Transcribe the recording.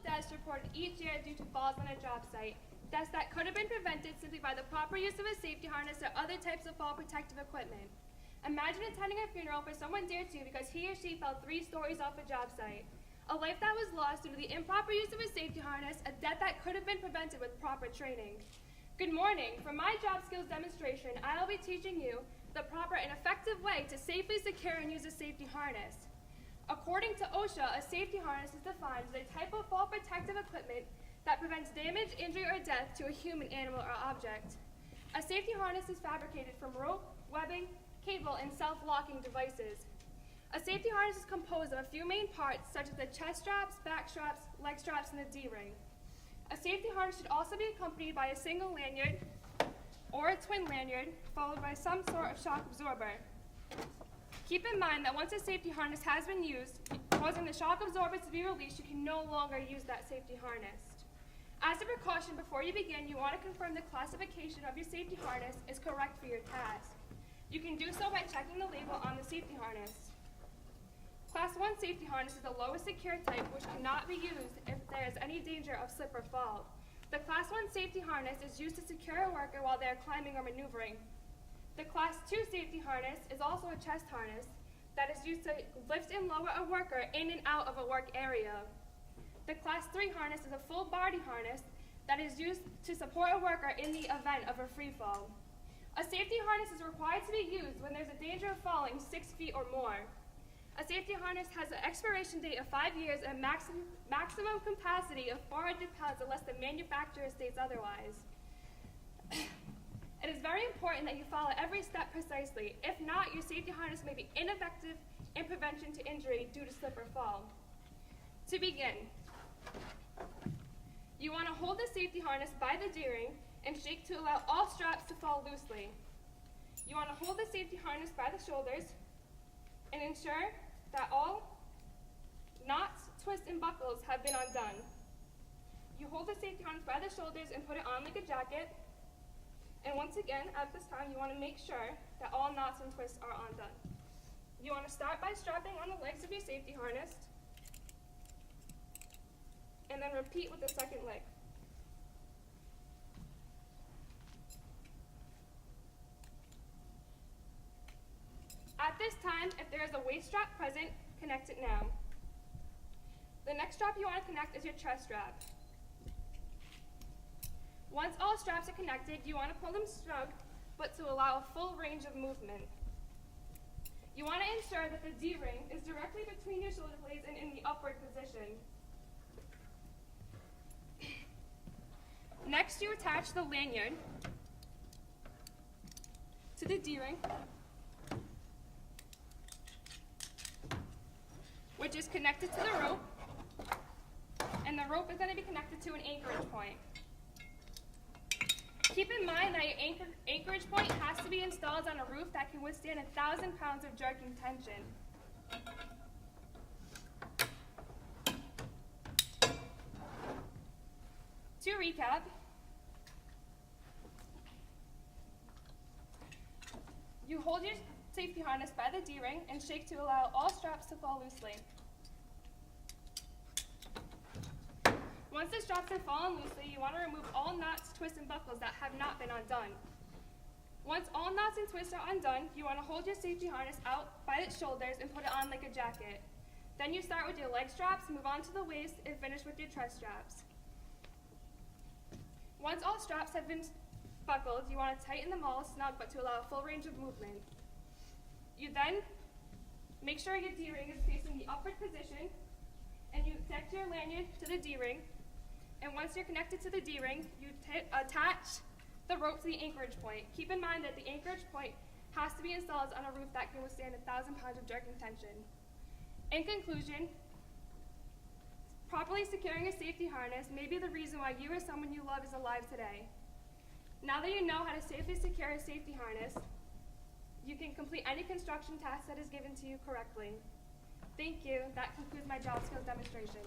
Deaths reported each year due to falls on a job site. Deaths that could have been prevented simply by the proper use of a safety harness or other types of fall protective equipment. Imagine attending a funeral for someone dear to you because he or she fell 3 stories off a job site. A life that was lost due to the improper use of a safety harness, a death that could have been prevented with proper training. Good morning. For my job skills demonstration, I will be teaching you the proper and effective way to safely secure and use a safety harness. According to OSHA, a safety harness is defined as a type of fall protective equipment that prevents damage, injury, or death to a human, animal, or object. A safety harness is fabricated from rope, webbing, cable, and self-locking devices. A safety harness is composed of a few main parts, such as the chest straps, back straps, leg straps, and the D-ring. A safety harness should also be accompanied by a single lanyard or a twin lanyard, followed by some sort of shock absorber. Keep in mind that once a safety harness has been used, causing the shock absorber to be released, you can no longer use that safety harness. As a precaution, before you begin, you want to confirm the classification of your safety harness is correct for your task. You can do so by checking the label on the safety harness. Class 1 safety harness is the lowest secure type, which cannot be used if there is any danger of slip or fall. The Class 1 safety harness is used to secure a worker while they are climbing or maneuvering. The Class 2 safety harness is also a chest harness that is used to lift and lower a worker in and out of a work area. The Class 3 harness is a full body harness that is used to support a worker in the event of a free fall. A safety harness is required to be used when there's a danger of falling 6 feet or more. A safety harness has an expiration date of 5 years and a maximum capacity of 400 pounds unless the manufacturer states otherwise. It is very important that you follow every step precisely. If not, your safety harness may be ineffective in prevention to injury due to slip or fall. To begin, you want to hold the safety harness by the D-ring and shake to allow all straps to fall loosely. You want to hold the safety harness by the shoulders and ensure that all knots, twists, and buckles have been undone. You hold the safety harness by the shoulders and put it on like a jacket. And once again, at this time, you want to make sure that all knots and twists are undone. You want to start by strapping on the legs of your safety harness, and then repeat with the second leg. At this time, if there is a waist strap present, connect it now. The next strap you want to connect is your chest strap. Once all straps are connected, you want to pull them snug, but to allow a full range of movement. You want to ensure that the D-ring is directly between your shoulder blades and in the upward position. Next, you attach the lanyard to the D-ring, which is connected to the rope, and the rope is going to be connected to an anchorage point. Keep in mind that your anchorage point has to be installed on a roof that can withstand 1,000 pounds of jerking tension. To recap, you hold your safety harness by the D-ring and shake to allow all straps to fall loosely. Once the straps have fallen loosely, you want to remove all knots, twists, and buckles that have not been undone. Once all knots and twists are undone, you want to hold your safety harness out by its shoulders and put it on like a jacket. Then you start with your leg straps, move on to the waist, and finish with your chest straps. Once all straps have been buckled, you want to tighten them all snug but to allow a full range of movement. You then make sure your D-ring is facing the upward position, and you connect your lanyard to the D-ring. And once you're connected to the D-ring, you attach the rope to the anchorage point. Keep in mind that the anchorage point has to be installed on a roof that can withstand 1,000 pounds of jerking tension. In conclusion, properly securing a safety harness may be the reason why you or someone you love is alive today. Now that you know how to safely secure a safety harness, you can complete any construction task that is given to you correctly. Thank you. That concludes my job skills demonstration.